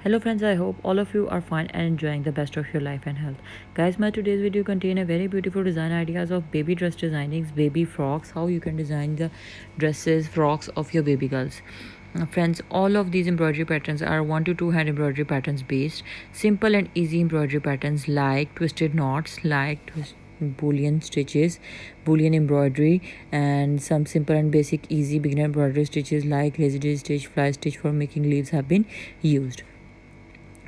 Hello friends, I hope all of you are fine and enjoying the best of your life and health. Guys, my today's video contain a very beautiful design ideas of baby dress designings, baby frocks, how you can design the dresses, frocks of your baby girls. Friends, all of these embroidery patterns are 1 to 2 hand embroidery patterns based. Simple and easy embroidery patterns like twisted knots, like boolean stitches, boolean embroidery, and some simple and basic easy beginner embroidery stitches like lazy daisy stitch, fly stitch for making leaves have been used.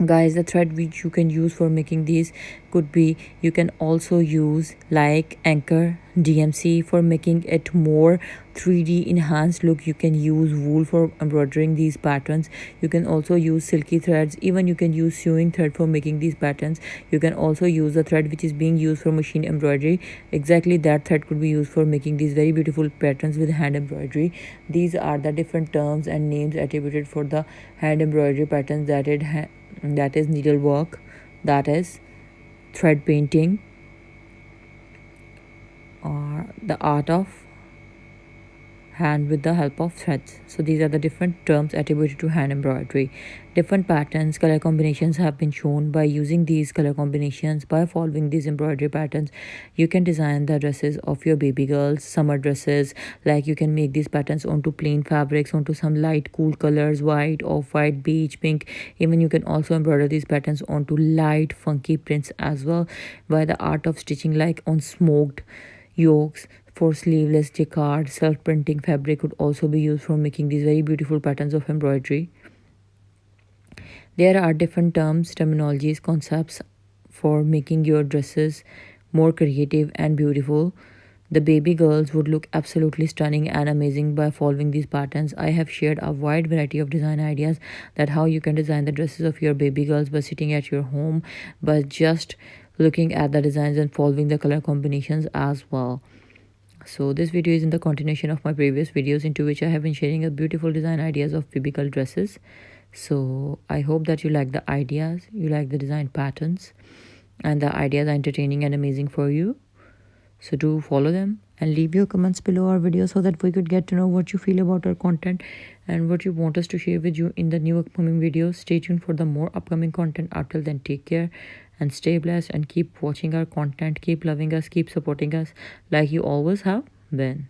Guys, the thread which you can use for making these could be, you can also use like anchor DMC for making it more 3D enhanced look. You can use wool for embroidering these patterns. You can also use silky threads. Even you can use sewing thread for making these patterns. You can also use the thread which is being used for machine embroidery. Exactly that thread could be used for making these very beautiful patterns with hand embroidery. These are the different terms and names attributed for the hand embroidery patterns, that is needlework, that is thread painting, or the art of hand with the help of threads. So these are the different terms attributed to hand embroidery. Different patterns, color combinations have been shown. By using these color combinations, by following these embroidery patterns, you can design the dresses of your baby girls, summer dresses. Like you can make these patterns onto plain fabrics, onto some light cool colors, white, off-white, beige, pink. Even you can also embroider these patterns onto light funky prints as well, by the art of stitching, like on smoked yokes. For sleeveless jacquard, self-printing fabric could also be used for making these very beautiful patterns of embroidery. There are different terms, terminologies, concepts for making your dresses more creative and beautiful. The baby girls would look absolutely stunning and amazing by following these patterns. I have shared a wide variety of design ideas, that how you can design the dresses of your baby girls by sitting at your home, by just looking at the designs and following the color combinations as well. So this video is in the continuation of my previous videos, into which I have been sharing a beautiful design ideas of baby girl dresses. So I hope that you like the ideas, you like the design patterns, and the ideas are entertaining and amazing for you. So do follow them and leave your comments below our video, so that we could get to know what you feel about our content and what you want us to share with you in the new upcoming videos. Stay tuned for the more upcoming content. Until then, take care and stay blessed, and keep watching our content. Keep loving us, keep supporting us like you always have been.